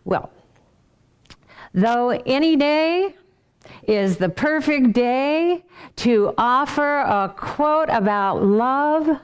Well, though any day is the perfect day to offer a quote about love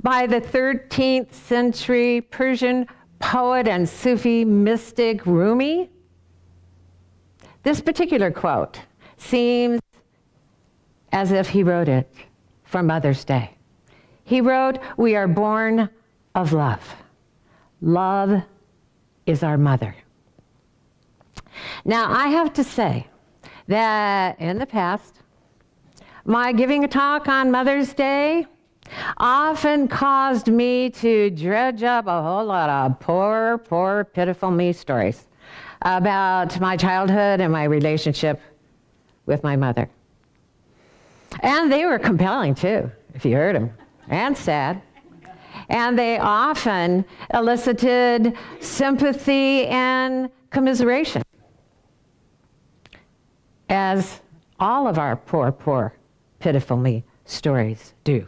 by the 13th century Persian poet and Sufi mystic Rumi, this particular quote seems as if he wrote it for Mother's Day. He wrote, "We are born of love. Love is our mother." Now, I have to say that in the past, my giving a talk on Mother's Day often caused me to dredge up a whole lot of poor, pitiful me stories about my childhood and my relationship with my mother. And they were compelling too, if you heard them, and sad. And they often elicited sympathy and commiseration, as all of our poor, pitiful me stories do.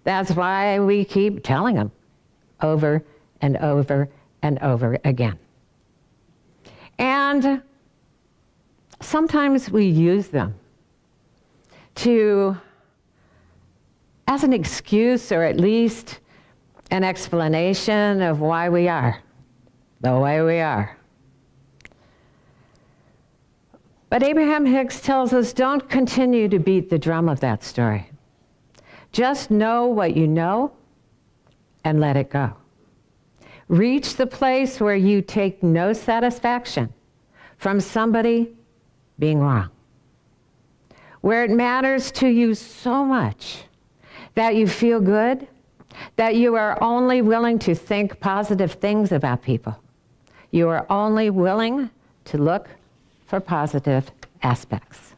That's why we keep telling them over and over and over again. And sometimes we use them as an excuse, or at least an explanation of why we are the way we are. But Abraham Hicks tells us, don't continue to beat the drum of that story. Just know what you know and let it go. Reach the place where you take no satisfaction from somebody being wrong, where it matters to you so much that you feel good, that you are only willing to think positive things about people. You are only willing to look for positive aspects.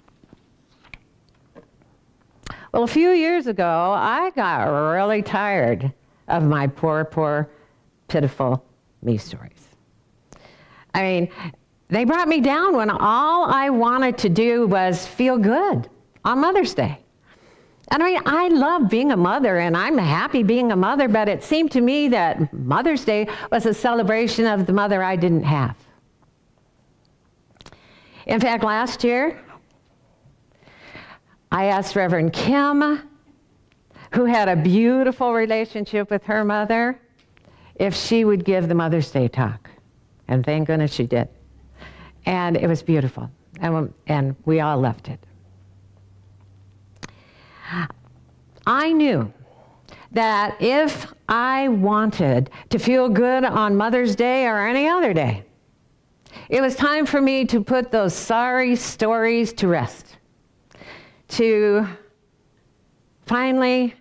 Well, a few years ago, I got really tired of my poor, pitiful me stories. I mean, they brought me down when all I wanted to do was feel good on Mother's Day. And I mean, I love being a mother, and I'm happy being a mother, but it seemed to me that Mother's Day was a celebration of the mother I didn't have. In fact, last year, I asked Reverend Kim, who had a beautiful relationship with her mother, if she would give the Mother's Day talk. And thank goodness she did. And it was beautiful. And we all loved it. I knew that if I wanted to feel good on Mother's Day or any other day, it was time for me to put those sorry stories to rest, to finally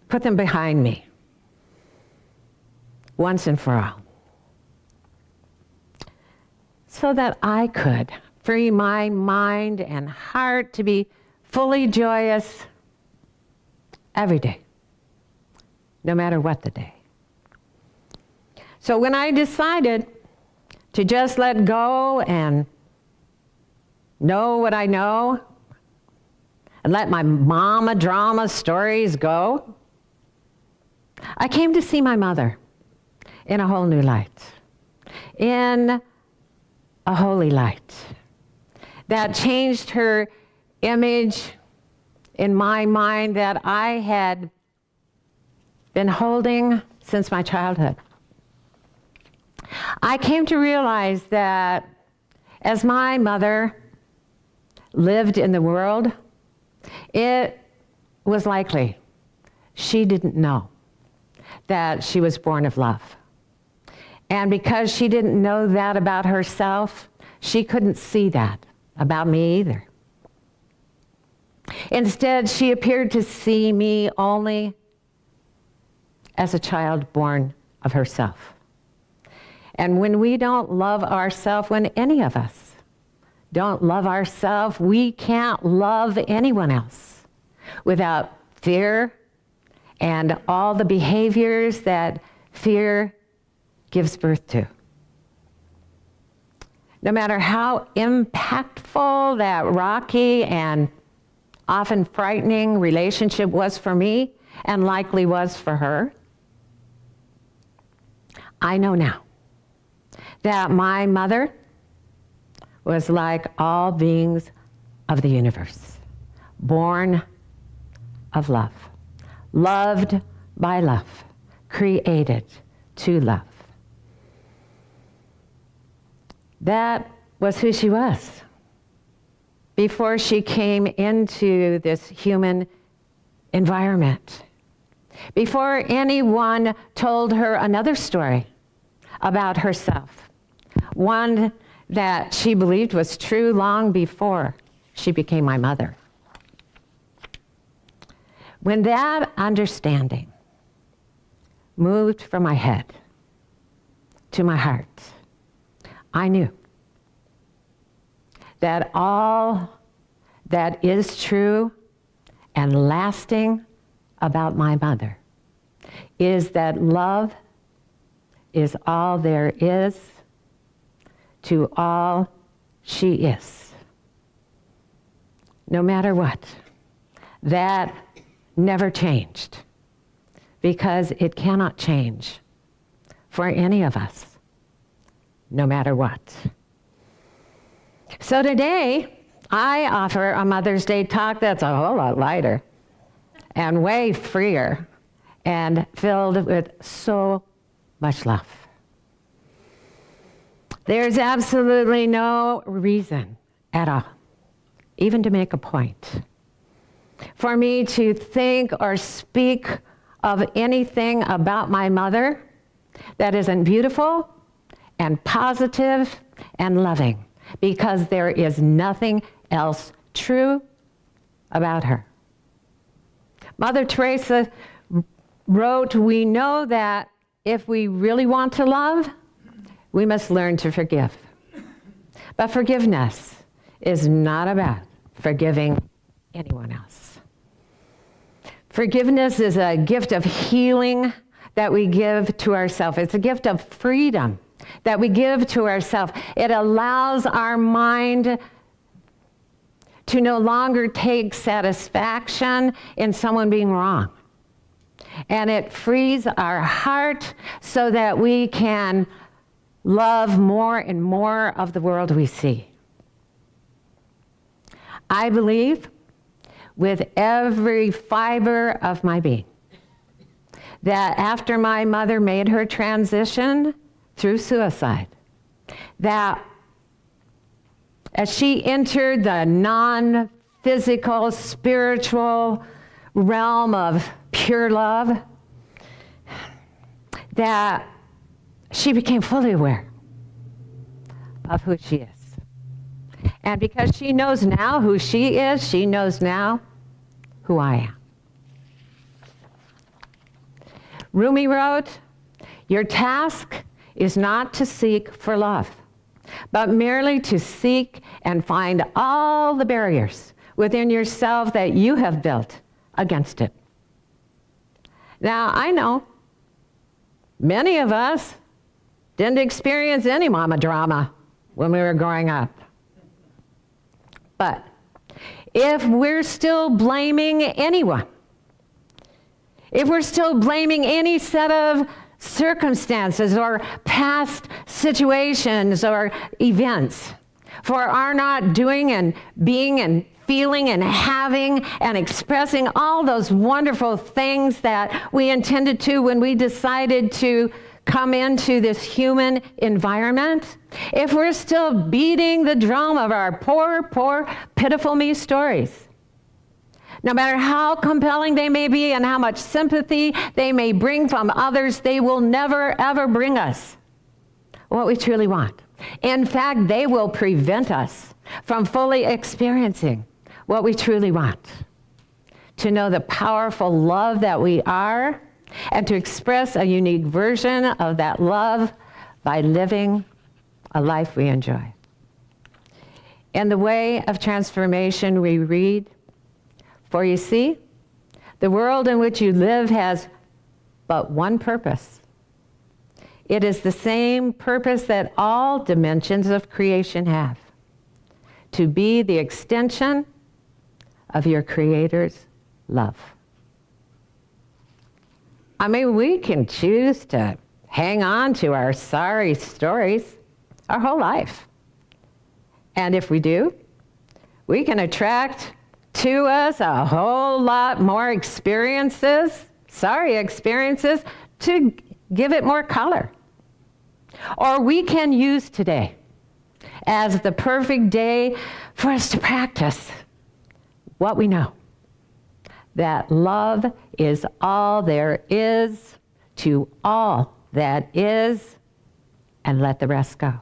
put them behind me once and for all, so that I could free my mind and heart to be fully joyous every day, no matter what the day. So when I decided to just let go and know what I know and let my mama drama stories go, I came to see my mother in a whole new light, in a holy light that changed her image in my mind that I had been holding since my childhood. I came to realize that as my mother lived in the world, it was likely she didn't know that she was born of love. And because she didn't know that about herself, she couldn't see that about me either. Instead, she appeared to see me only as a child born of herself. And when we don't love ourselves, when any of us don't love ourselves, we can't love anyone else without fear and all the behaviors that fear gives birth to. No matter how impactful that rocky and often frightening relationship was for me, and likely was for her, I know now that my mother was like all beings of the universe, born of love, loved by love, created to love. That was who she was before she came into this human environment, before anyone told her another story about herself, one that she believed was true long before she became my mother. When that understanding moved from my head to my heart, I knew that all that is true and lasting about my mother is that love is all there is to all she is. No matter what, that never changed, because it cannot change for any of us, no matter what. So today, I offer a Mother's Day talk that's a whole lot lighter and way freer and filled with so much love. There's absolutely no reason at all, even to make a point, for me to think or speak of anything about my mother that isn't beautiful and positive and loving, because there is nothing else true about her. Mother Teresa wrote, "We know that if we really want to love, we must learn to forgive." But forgiveness is not about forgiving anyone else. Forgiveness is a gift of healing that we give to ourselves. It's a gift of freedom that we give to ourselves. It allows our mind to no longer take satisfaction in someone being wrong. And it frees our heart so that we can love more and more of the world we see. I believe with every fiber of my being that after my mother made her transition through suicide, that as she entered the non-physical, spiritual realm of pure love, that she became fully aware of who she is. And because she knows now who she is, she knows now who I am. Rumi wrote, "Your task is not to seek for love, but merely to seek and find all the barriers within yourself that you have built against it." Now, I know many of us didn't experience any mama drama when we were growing up. But if we're still blaming anyone, if we're still blaming any set of circumstances or past situations or events for our not doing and being and feeling and having and expressing all those wonderful things that we intended to when we decided to come into this human environment, if we're still beating the drum of our poor, poor, pitiful me stories, no matter how compelling they may be and how much sympathy they may bring from others, they will never, ever bring us what we truly want. In fact, they will prevent us from fully experiencing what we truly want. To know the powerful love that we are, and to express a unique version of that love by living a life we enjoy. In the Way of Transformation, we read, "For you see, the world in which you live has but one purpose. It is the same purpose that all dimensions of creation have, to be the extension of your Creator's love." I mean, we can choose to hang on to our sorry stories our whole life. And if we do, we can attract to us a whole lot more experiences, sorry experiences, to give it more color. Or we can use today as the perfect day for us to practice what we know, that love is all there is to all that is, and let the rest go.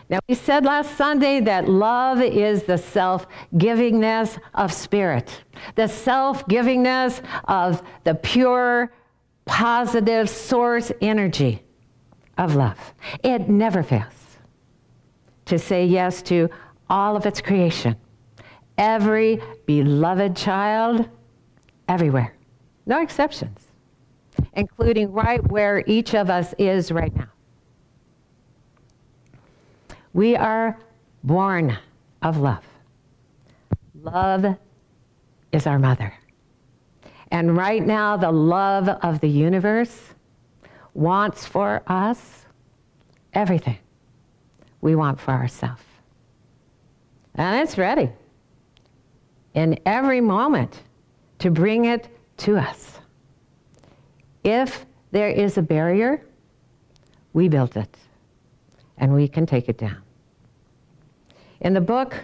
Now, we said last Sunday that love is the self-givingness of spirit, the self-givingness of the pure, positive source energy of love. It never fails to say yes to all of its creation, every beloved child, everywhere, no exceptions, including right where each of us is right now. We are born of love. Love is our mother. And right now, the love of the universe wants for us everything we want for ourselves. And it's ready in every moment to bring it to us. If there is a barrier, we built it, and we can take it down. In the book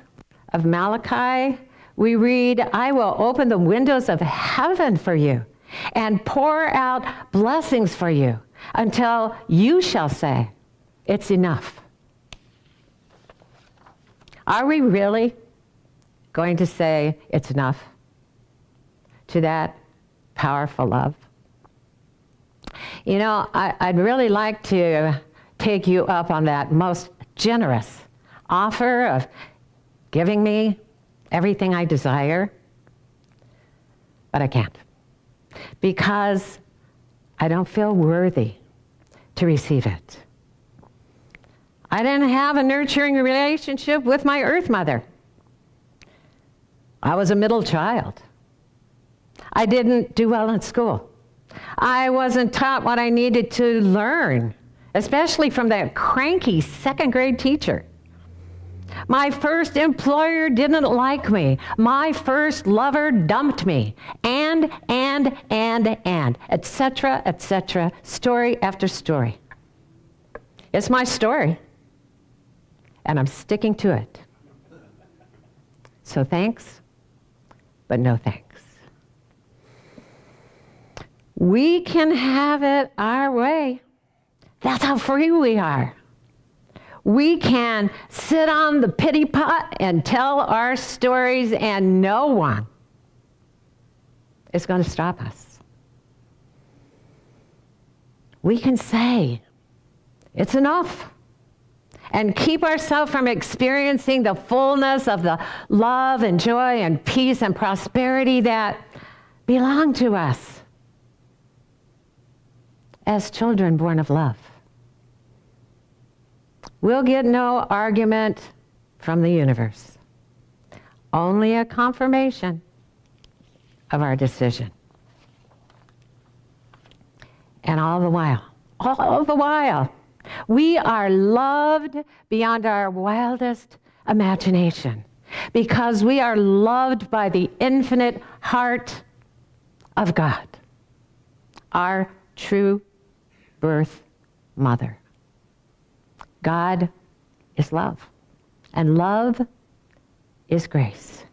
of Malachi, we read, I will open the windows of heaven for you and pour out blessings for you until you shall say, it's enough. Are we really going to say it's enough to that powerful love? You know, I'd really like to take you up on that most generous offer of giving me everything I desire, but I can't, because I don't feel worthy to receive it. I didn't have a nurturing relationship with my earth mother. I was a middle child. I didn't do well in school. I wasn't taught what I needed to learn, especially from that cranky second grade teacher. My first employer didn't like me. My first lover dumped me. And, etc., story after story. It's my story, and I'm sticking to it. So thanks, but no thanks. We can have it our way. That's how free we are. We can sit on the pity pot and tell our stories, and no one is going to stop us. We can say, it's enough, and keep ourselves from experiencing the fullness of the love and joy and peace and prosperity that belong to us as children born of love. We'll get no argument from the universe, only a confirmation of our decision. And all the while, we are loved beyond our wildest imagination, because we are loved by the infinite heart of God, our true birth mother. God is love, and love is grace.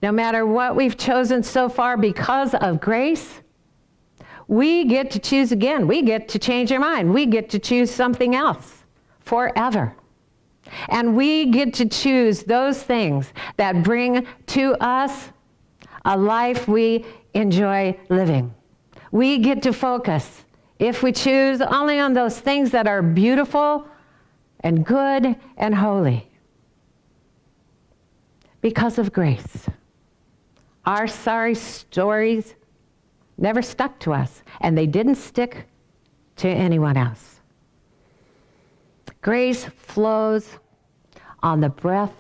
No matter what we've chosen so far because of grace, we get to choose again. We get to change our mind. We get to choose something else forever. And we get to choose those things that bring to us a life we enjoy living. We get to focus, if we choose, only on those things that are beautiful and good and holy. Because of grace, our sorry stories never stuck to us, and they didn't stick to anyone else. Grace flows on the breath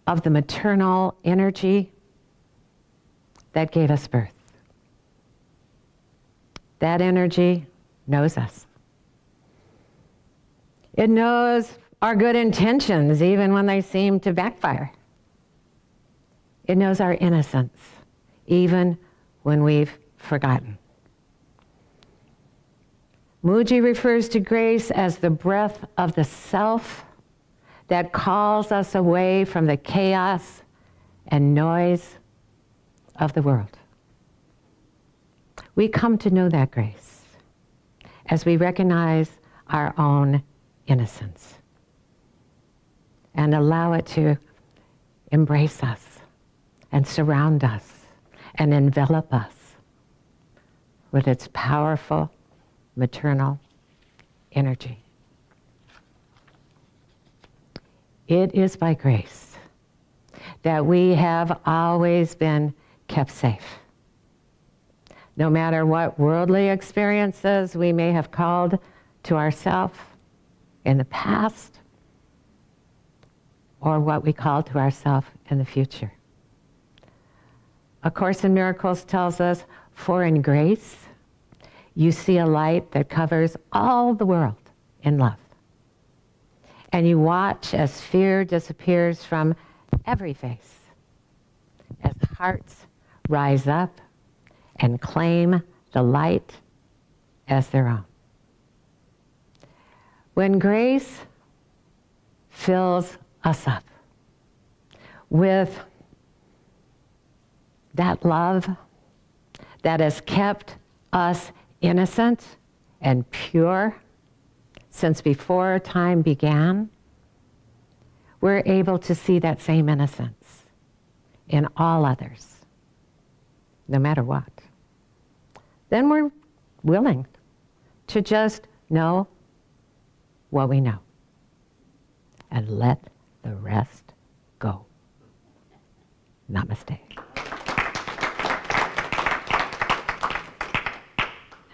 of the maternal energy that gave us birth. That energy knows us. It knows our good intentions, even when they seem to backfire. It knows our innocence, even when we've forgotten. Muji refers to grace as the breath of the self that calls us away from the chaos and noise of the world. We come to know that grace as we recognize our own innocence and allow it to embrace us and surround us and envelop us with its powerful maternal energy. It is by grace that we have always been kept safe. No matter what worldly experiences we may have called to ourselves in the past, or what we call to ourselves in the future. A Course in Miracles tells us, for in grace, you see a light that covers all the world in love. And you watch as fear disappears from every face, as hearts rise up and claim the light as their own. When grace fills us up with that love that has kept us innocent and pure since before time began, we're able to see that same innocence in all others, no matter what. Then we're willing to just know what we know and let the rest go. Namaste.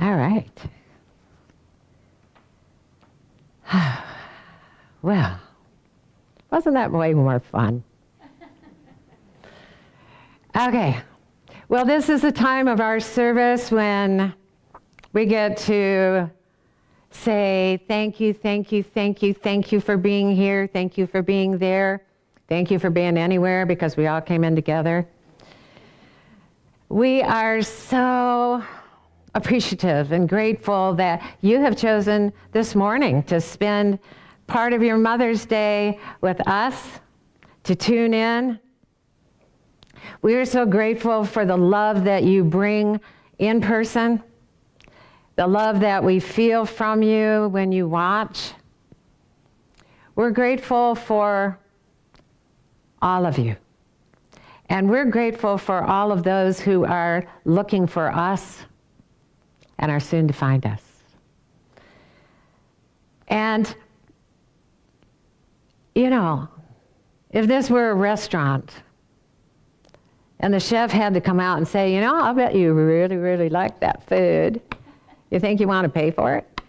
All right. Well, wasn't that way more fun? Okay. Well, this is the time of our service when we get to say thank you, thank you, thank you, thank you for being here, thank you for being there, thank you for being anywhere, because we all came in together. We are so appreciative and grateful that you have chosen this morning to spend part of your Mother's Day with us, to tune in. We are so grateful for the love that you bring in person, the love that we feel from you when you watch. We're grateful for all of you. And we're grateful for all of those who are looking for us and are soon to find us. And, you know, if this were a restaurant and the chef had to come out and say, you know, I'll bet you really, really like that food. You think you want to pay for it?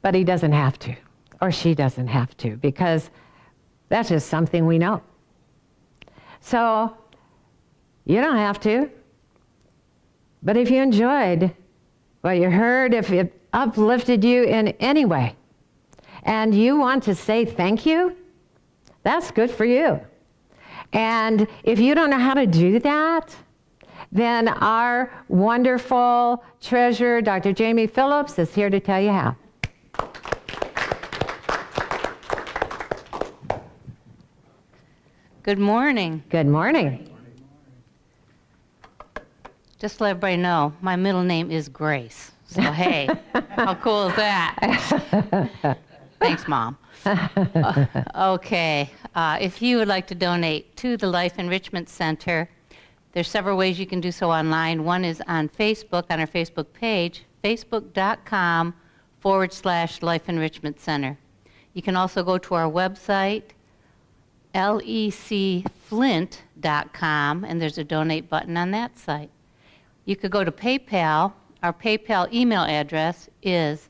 But he doesn't have to, or she doesn't have to, because that's just something we know. So you don't have to. But if you enjoyed what you heard, if it uplifted you in any way, and you want to say thank you, that's good for you. And if you don't know how to do that, then our wonderful treasurer, Dr. Jamie Phillips, is here to tell you how. Good morning. Good morning. Just to let everybody know, my middle name is Grace. So hey, how cool is that? Thanks, Mom. Okay, if you would like to donate to the Life Enrichment Center, there's several ways you can do so online. One is on Facebook, on our Facebook page, facebook.com/Life Enrichment Center. You can also go to our website, lecflint.com, and there's a donate button on that site. You could go to PayPal. Our PayPal email address is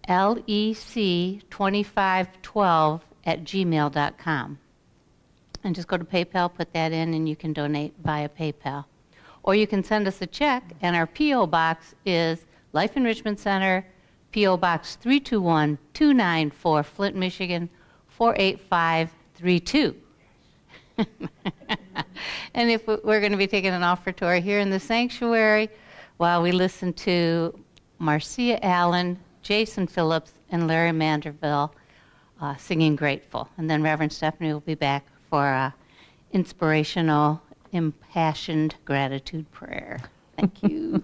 lec2512@gmail.com. And just go to PayPal, put that in, and you can donate via PayPal. Or you can send us a check, and our P.O. Box is Life Enrichment Center, P.O. Box 321-294, Flint, Michigan, 48532. And if we're going to be taking an offertory here in the sanctuary, while we listen to Marcia Allen, Jason Phillips, and Larry Manderville singing Grateful. And then Reverend Stephanie will be back for inspirational, impassioned gratitude prayer. Thank you.